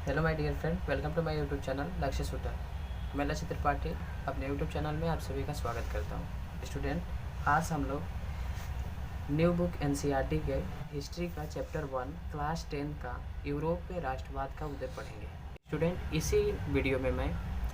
Hello my dear friend, welcome to my YouTube channel Lakshya shooter. मैं लक्ष्य त्रिपाठी अपने YouTube channel में आप सभी का स्वागत करता हूँ। स्टूडेंट, आज हम लोग न्यू बुक एनसीईआरटी के हिस्ट्री का चैप्टर 1 क्लास 10 का यूरोप में राष्ट्रवाद का उदय पढ़ेंगे। स्टूडेंट, इसी वीडियो में मैं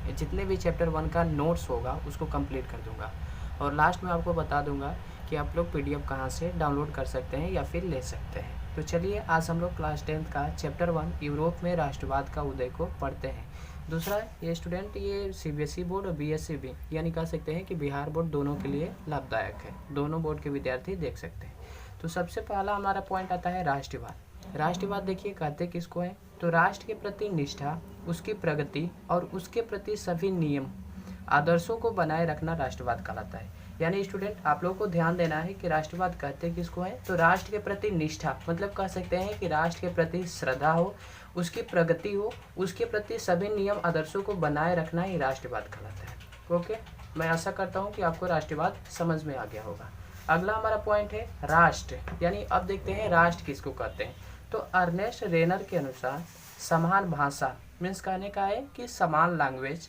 जितने भी चैप्टर 1 का नोट्स होगा उसको कंप्लीट कर दूंगा और लास्ट में आपको बता दूंगा कि आप लोग पीडीएफ कहाँ से डाउनलोड कर सकते हैं या फिर ले सकते हैं। तो चलिए आज हम लोग क्लास 10 का चैप्टर 1 यूरोप में राष्ट्रवाद का उदय को पढ़ते हैं। दूसरा, ये स्टूडेंट ये सीबीएसई बोर्ड और बीएसई भी यानी कह सकते हैं कि बिहार बोर्ड दोनों के लिए लाभदायक है, दोनों बोर्ड के विद्यार्थी देख सकते हैं। तो सबसे पहला हमारा पॉइंट आता है राष्ट्रवाद। राष्ट्रवाद देखिए कहते किसको है, तो राष्ट्र के प्रति निष्ठा, उसकी प्रगति और उसके प्रति सभी नियम आदर्शों को बनाए रखना राष्ट्रवाद कहलाता है। यानी स्टूडेंट आप लोगों को ध्यान देना है कि राष्ट्रवाद कहते किसको है, तो राष्ट्र के प्रति निष्ठा मतलब कह सकते हैं कि राष्ट्र के प्रति श्रद्धा हो, उसकी प्रगति हो, उसके प्रति सभी नियम आदर्शों को बनाए रखना ही राष्ट्रवाद कहलाता है। ओके, मैं आशा करता हूँ कि आपको राष्ट्रवाद समझ में आ गया होगा। अगला हमारा पॉइंट है राष्ट्र, यानी अब देखते हैं राष्ट्र किसको कहते हैं। तो अर्नेस्ट रेनर के अनुसार समान भाषा मीन्स कहने का है कि समान लैंग्वेज,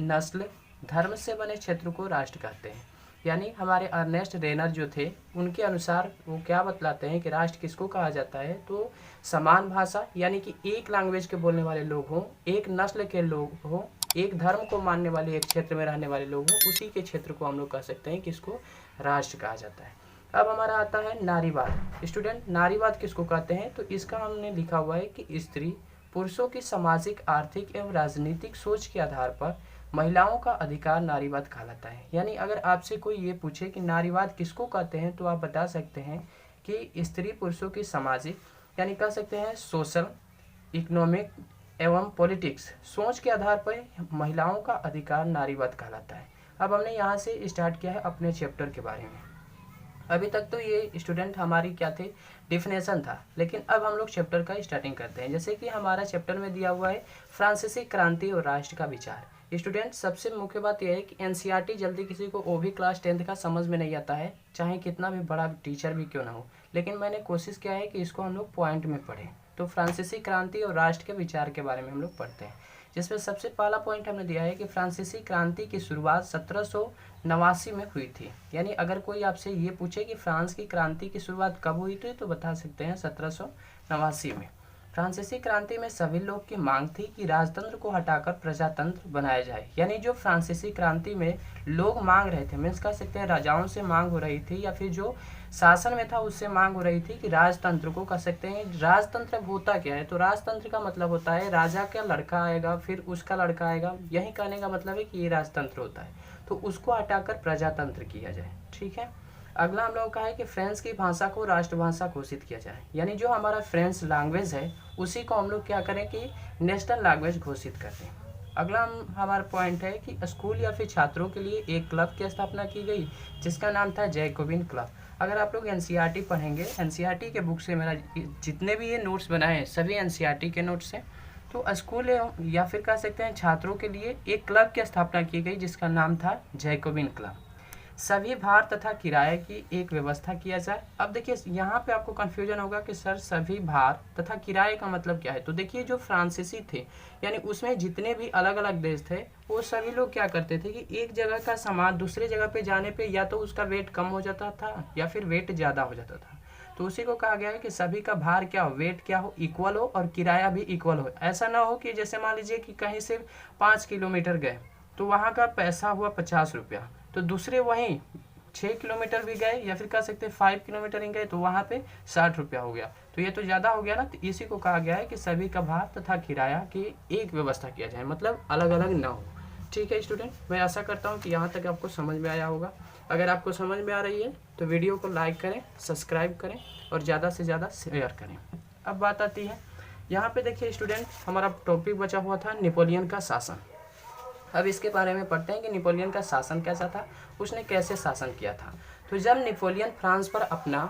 नस्ल, धर्म से बने क्षेत्र को राष्ट्र कहते हैं। यानी हमारे अर्नेस्ट रेनर जो थे उनके अनुसार वो क्या बतलाते हैं कि राष्ट्र किसको कहा जाता है, तो समान भाषा यानी कि एक लैंग्वेज के बोलने वाले लोग हों, एक नस्ल के लोग हों, एक धर्म को मानने वाले एक क्षेत्र में रहने वाले लोग हों, उसी के क्षेत्र को हम लोग कह सकते हैं कि इसको राष्ट्र कहा जाता है। अब हमारा आता है नारीवाद। स्टूडेंट, नारीवाद किसको कहते हैं, तो इसका हमने लिखा हुआ है कि स्त्री पुरुषों की सामाजिक, आर्थिक एवं राजनीतिक सोच के आधार पर महिलाओं का अधिकार नारीवाद कहलाता है। यानी अगर आपसे कोई ये पूछे कि नारीवाद किसको कहते हैं तो आप बता सकते हैं कि स्त्री पुरुषों की सामाजिक यानी कह सकते हैं सोशल, इकोनॉमिक एवं पॉलिटिक्स सोच के आधार पर महिलाओं का अधिकार नारीवाद कहलाता है। अब हमने यहाँ से स्टार्ट किया है अपने चैप्टर के बारे में। अभी तक तो ये स्टूडेंट हमारी क्या थे, डिफिनेशन था, लेकिन अब हम लोग चैप्टर का स्टार्टिंग करते हैं। जैसे कि हमारा चैप्टर में दिया हुआ है फ्रांसीसी क्रांति और राष्ट्र का विचार। स्टूडेंट, सबसे मुख्य बात यह है कि एनसीईआरटी जल्दी किसी को वो भी क्लास 10 का समझ में नहीं आता है, चाहे कितना भी बड़ा टीचर भी क्यों ना हो, लेकिन मैंने कोशिश किया है कि इसको हम लोग पॉइंट में पढ़ें। तो फ्रांसीसी क्रांति और राष्ट्र के विचार के बारे में हम लोग पढ़ते हैं, जिसमें सबसे पहला पॉइंट हमने दिया है कि फ्रांसीसी क्रांति की शुरुआत 1789 में हुई थी। यानी अगर कोई आपसे ये पूछे कि फ्रांस की क्रांति की शुरुआत कब हुई थी तो बता सकते हैं 1789 में। फ्रांसीसी क्रांति में सभी लोग की मांग थी कि राजतंत्र को हटाकर प्रजातंत्र बनाया जाए। यानी जो फ्रांसीसी क्रांति में लोग मांग रहे थे, मीन्स कह सकते हैं राजाओं से मांग हो रही थी या फिर जो शासन में था उससे मांग हो रही थी कि राजतंत्र को कह सकते हैं। राजतंत्र होता क्या है, तो राजतंत्र का मतलब होता है राजा का लड़का आएगा फिर उसका लड़का आएगा, यही कहने का मतलब है कि ये राजतंत्र होता है, तो उसको हटाकर प्रजातंत्र किया जाए। ठीक है। अगला हम लोगों का है कि फ्रेंच की भाषा को राष्ट्रभाषा घोषित किया जाए। यानी जो हमारा फ्रेंच लैंग्वेज है उसी को हम लोग क्या करें कि नेशनल लैंग्वेज घोषित कर दें। अगला हमारा पॉइंट है कि स्कूल या फिर छात्रों के लिए एक क्लब की स्थापना की गई जिसका नाम था जैकोबिन क्लब। अगर आप लोग एनसीईआरटी पढ़ेंगे, एनसीईआरटी के बुक से मेरा जितने भी ये नोट्स बनाए हैं सभी एनसीईआरटी के नोट्स हैं, तो स्कूल या फिर कह सकते हैं छात्रों के लिए एक क्लब की स्थापना की गई जिसका नाम था जैकोबिन क्लब। सभी भार तथा किराए की एक व्यवस्था किया जाए। अब देखिए यहाँ पे आपको कंफ्यूजन होगा कि सर सभी भार तथा किराए का मतलब क्या है, तो देखिए जो फ्रांसीसी थे यानी उसमें जितने भी अलग अलग देश थे वो सभी लोग क्या करते थे कि एक जगह का सामान दूसरे जगह पे जाने पे या तो उसका वेट कम हो जाता था या फिर वेट ज़्यादा हो जाता था, तो उसी को कहा गया है कि सभी का भार क्या हो, वेट क्या हो, इक्वल हो और किराया भी इक्वल हो। ऐसा ना हो कि जैसे मान लीजिए कि कहीं से 5 किलोमीटर गए तो वहाँ का पैसा हुआ 50 रुपया, तो दूसरे वहीं 6 किलोमीटर भी गए या फिर कह सकते हैं 5 किलोमीटर ही गए तो वहाँ पे 60 रुपया हो गया, तो ये तो ज़्यादा हो गया ना। तो इसी को कहा गया है कि सभी का भार तथा किराया की एक व्यवस्था किया जाए, मतलब अलग अलग ना हो। ठीक है स्टूडेंट, मैं आशा करता हूँ कि यहाँ तक आपको समझ में आया होगा। अगर आपको समझ में आ रही है तो वीडियो को लाइक करें, सब्सक्राइब करें और ज़्यादा से ज़्यादा शेयर करें। अब बात आती है यहाँ पे, देखिए स्टूडेंट हमारा टॉपिक बचा हुआ था नेपोलियन का शासन। अब इसके बारे में पढ़ते हैं कि नेपोलियन का शासन कैसा था, उसने कैसे शासन किया था। तो जब नेपोलियन फ्रांस पर अपना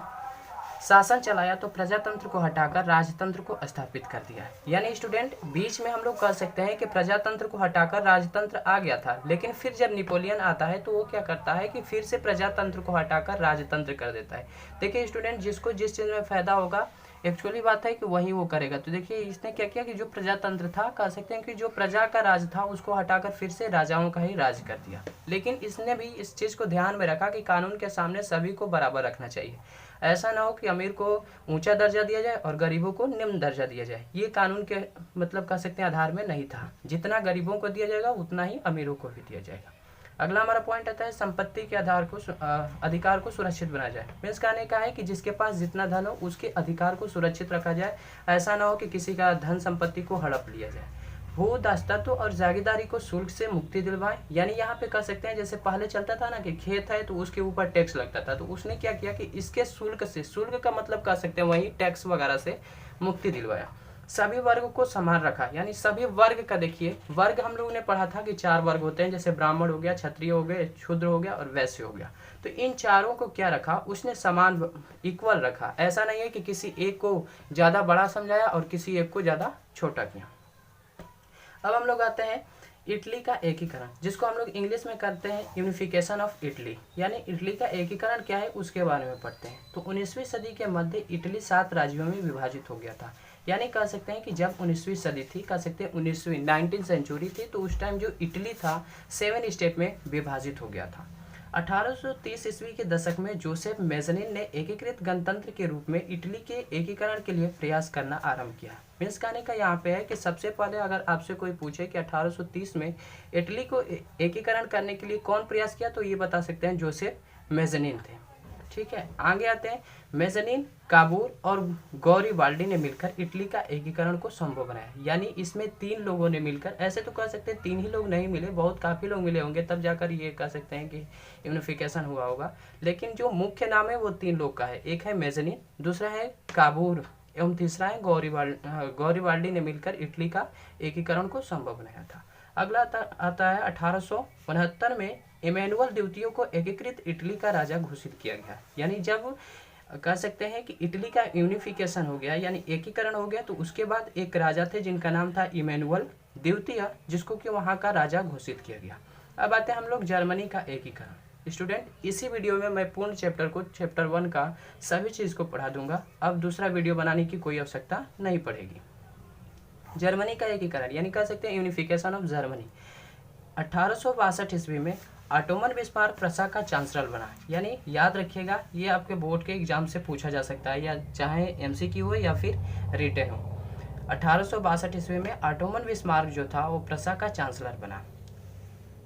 शासन चलाया तो प्रजातंत्र को हटाकर राजतंत्र को स्थापित कर दिया। यानी स्टूडेंट बीच में हम लोग कह सकते हैं कि प्रजातंत्र को हटाकर राजतंत्र आ गया था, लेकिन फिर जब नेपोलियन आता है तो वो क्या करता है कि फिर से प्रजातंत्र को हटाकर राजतंत्र कर देता है। देखिए स्टूडेंट, जिसको जिस चीज़ में फ़ायदा होगा एक्चुअली बात है कि वही वो करेगा। तो देखिए इसने क्या किया कि जो प्रजातंत्र था, कह सकते हैं कि जो प्रजा का राज था उसको हटाकर फिर से राजाओं का ही राज कर दिया। लेकिन इसने भी इस चीज़ को ध्यान में रखा कि कानून के सामने सभी को बराबर रखना चाहिए। ऐसा ना हो कि अमीर को ऊंचा दर्जा दिया जाए और गरीबों को निम्न दर्जा दिया जाए। ये कानून के मतलब कह सकते हैं आधार में नहीं था। जितना गरीबों को दिया जाएगा उतना ही अमीरों को भी दिया जाएगा। अगला हमारा पॉइंट आता है संपत्ति के आधार को अधिकार को सुरक्षित बनाया जाए। मीन्स कहने का है कि जिसके पास जितना धन हो उसके अधिकार को सुरक्षित रखा जाए। ऐसा ना हो कि किसी का धन संपत्ति को हड़प लिया जाए। भू दासत्व और जागीरदारी को शुल्क से मुक्ति दिलवाए। यानी यहाँ पे कह सकते हैं जैसे पहले चलता था ना कि खेत है तो उसके ऊपर टैक्स लगता था, तो उसने क्या किया कि इसके शुल्क से, शुल्क का मतलब कह सकते हैं वही टैक्स वगैरह से मुक्ति दिलवाया। सभी वर्ग को समान रखा। यानी सभी वर्ग का, देखिए वर्ग हम लोगों ने पढ़ा था कि 4 वर्ग होते हैं, जैसे ब्राह्मण हो गया, क्षत्रिय हो गए, शूद्र हो गया और वैश्य हो गया। तो इन चारों को क्या रखा उसने, समान इक्वल रखा। ऐसा नहीं है कि किसी एक को ज़्यादा बड़ा समझाया और किसी एक को ज़्यादा छोटा किया। अब हम लोग आते हैं इटली का एकीकरण, जिसको हम लोग इंग्लिश में करते हैं यूनिफिकेशन ऑफ इटली। यानी इटली का एकीकरण क्या है उसके बारे में पढ़ते हैं। तो 19वीं सदी के मध्य इटली 7 राज्यों में विभाजित हो गया था। यानी कह सकते हैं कि जब 19वीं सदी थी, कह सकते हैं 19वीं सेंचुरी थी, तो उस टाइम जो इटली था 7 स्टेट में विभाजित हो गया था। 1830 ईस्वी के दशक में जोसेफ मेज़नीन ने एकीकृत गणतंत्र के रूप में इटली के एकीकरण के लिए प्रयास करना आरंभ किया। मीन्स कहने का यहाँ पे है कि सबसे पहले अगर आपसे कोई पूछे कि 1830 में इटली को एकीकरण करने के लिए कौन प्रयास किया, तो ये बता सकते हैं जोसेफ मेज़नीन थे। ठीक है, आगे आते हैं। मेज़नीन, काबूर और गौरीबाल्डी ने मिलकर इटली का एकीकरण को संभव बनाया। यानी इसमें 3 लोगों ने मिलकर, ऐसे तो कह सकते हैं 3 ही लोग नहीं मिले, बहुत काफ़ी लोग मिले होंगे तब जाकर ये कह सकते हैं कि यूनिफिकेशन हुआ होगा। लेकिन जो मुख्य नाम है वो 3 लोग का है। एक है मेज़नीन, दूसरा है काबूर एवं तीसरा है गौरीबाल्डी ने मिलकर इटली का एकीकरण को संभव बनाया था। अगला आता है 1869 में इमैनुअल द्वितीय को एकीकृत इटली का राजा घोषित किया गया। यानी जब कह सकते हैं कि इटली का यूनिफिकेशन हो गया, यानी एकीकरण हो गया, तो उसके बाद एक राजा थे जिनका नाम था इमैनुअल द्वितीय, जिसको कि वहाँ का राजा घोषित किया गया। अब आते हैं हम लोग जर्मनी का एकीकरण। स्टूडेंट, इसी वीडियो में मैं पूर्ण चैप्टर 1 का सभी चीज़ को पढ़ा दूंगा। अब दूसरा वीडियो बनाने की कोई आवश्यकता नहीं पड़ेगी। जर्मनी का एकीकरण यानी कह सकते हैं यूनिफिकेशन ऑफ जर्मनी। 1862 ईस्वी में ऑटोमन बिस्मार्क प्रशा का चांसलर बना। यानी याद रखिएगा, ये आपके बोर्ड के एग्जाम से पूछा जा सकता है, या चाहे एमसीक्यू हो या फिर रिटन हो। 1862 ईस्वी में ऑटोमन बिस्मार्क जो था वो प्रशा का चांसलर बना।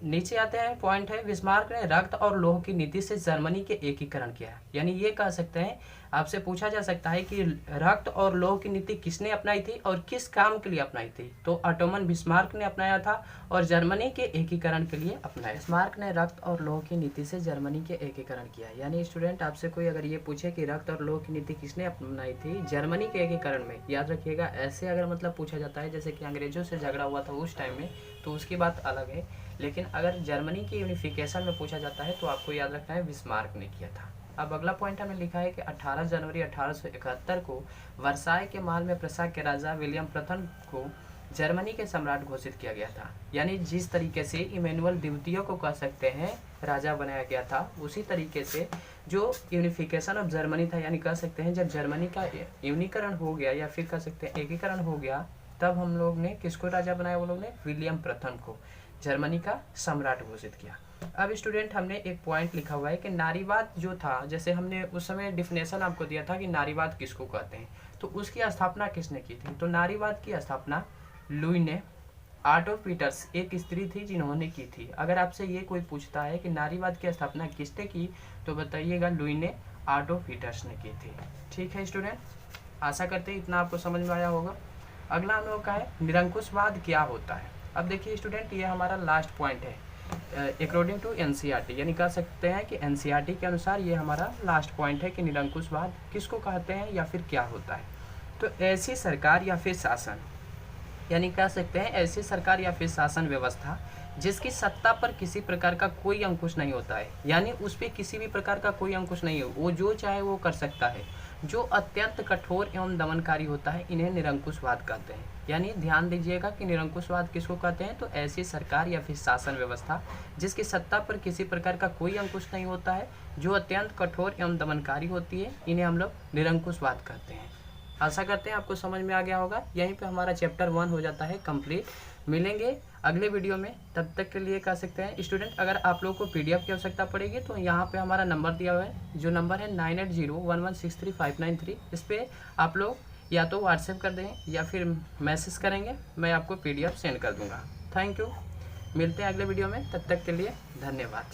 नीचे आते हैं, पॉइंट है, बिस्मार्क ने रक्त और लोह की नीति से जर्मनी के एकीकरण किया। यानी ये कह सकते हैं, आपसे पूछा जा सकता है कि रक्त और लोह की नीति किसने अपनाई थी और किस काम के लिए अपनाई थी, तो ऑटोमन बिस्मार्क ने अपनाया था और जर्मनी के एकीकरण के लिए अपनाया। बिस्मार्क ने रक्त और लोह की नीति से जर्मनी के एकीकरण किया। यानी स्टूडेंट, आपसे कोई अगर ये पूछे कि रक्त और लोह की नीति किसने अपनाई थी जर्मनी के एकीकरण में, याद रखिएगा ऐसे अगर मतलब पूछा जाता है जैसे कि अंग्रेजों से झगड़ा हुआ था उस टाइम में, तो उसकी बात अलग है। लेकिन अगर जर्मनी की यूनिफिकेशन में पूछा जाता है तो आपको याद रखना है बिस्मार्क ने किया था। अब अगला पॉइंट हमने लिखा है कि 18 जनवरी 1871 को वर्साय के महल में प्रशा के राजा विलियम प्रथम को जर्मनी के सम्राट घोषित किया गया था। यानी जिस तरीके से इमैनुअल द्वितीय को कह सकते हैं राजा बनाया गया था, उसी तरीके से जो यूनिफिकेशन ऑफ जर्मनी था, यानी कह सकते हैं जब जर्मनी का यूनिकरण हो गया या फिर कह सकते हैं एकीकरण हो गया, तब हम लोग ने किसको राजा बनाया, वो लोग ने विलियम प्रथम को जर्मनी का सम्राट घोषित किया। अब स्टूडेंट, हमने एक पॉइंट लिखा हुआ है कि नारीवाद जो था, जैसे हमने उस समय डिफिनेशन आपको दिया था कि नारीवाद किसको कहते हैं, तो उसकी स्थापना किसने की थी, तो नारीवाद की स्थापना लुई ने। आर्टो पीटर्स एक स्त्री थी जिन्होंने की थी। अगर आपसे ये कोई पूछता है कि नारीवाद की स्थापना किसने की, तो बताइएगा लुई ने, आर्टो पीटर्स ने की थी। ठीक है स्टूडेंट, आशा करते हैं इतना आपको समझ में आया होगा। अगला हम लोग का है निरंकुशवाद क्या होता है। अब देखिए स्टूडेंट, ये हमारा लास्ट पॉइंट है अकॉर्डिंग टू एनसीईआरटी, यानी कह सकते हैं कि एनसीईआरटी के अनुसार ये हमारा लास्ट पॉइंट है कि निरंकुशवाद किसको कहते हैं या फिर क्या होता है। तो ऐसी सरकार या फिर शासन, यानी कह सकते हैं ऐसी सरकार या फिर शासन व्यवस्था जिसकी सत्ता पर किसी प्रकार का कोई अंकुश नहीं होता है, यानी उस पर किसी भी प्रकार का कोई अंकुश नहीं है, वो जो चाहे वो कर सकता है, जो अत्यंत कठोर एवं दमनकारी होता है, इन्हें निरंकुशवाद कहते हैं। यानी ध्यान दीजिएगा कि निरंकुशवाद किसको कहते हैं, तो ऐसी सरकार या फिर शासन व्यवस्था जिसकी सत्ता पर किसी प्रकार का कोई अंकुश नहीं होता है, जो अत्यंत कठोर एवं दमनकारी होती है, इन्हें हम लोग निरंकुशवाद कहते हैं। आशा करते हैं आपको समझ में आ गया होगा। यहीं पे हमारा चैप्टर 1 हो जाता है कंप्लीट। मिलेंगे अगले वीडियो में, तब तक के लिए कह सकते हैं स्टूडेंट अगर आप लोगों को PDF की आवश्यकता पड़ेगी तो यहाँ पे हमारा नंबर दिया हुआ है, जो नंबर है 9801163593। इस पर आप लोग या तो व्हाट्सएप कर दें या फिर मैसेज करेंगे, मैं आपको PDF सेंड कर दूँगा। थैंक यू, मिलते हैं अगले वीडियो में, तब तक के लिए धन्यवाद।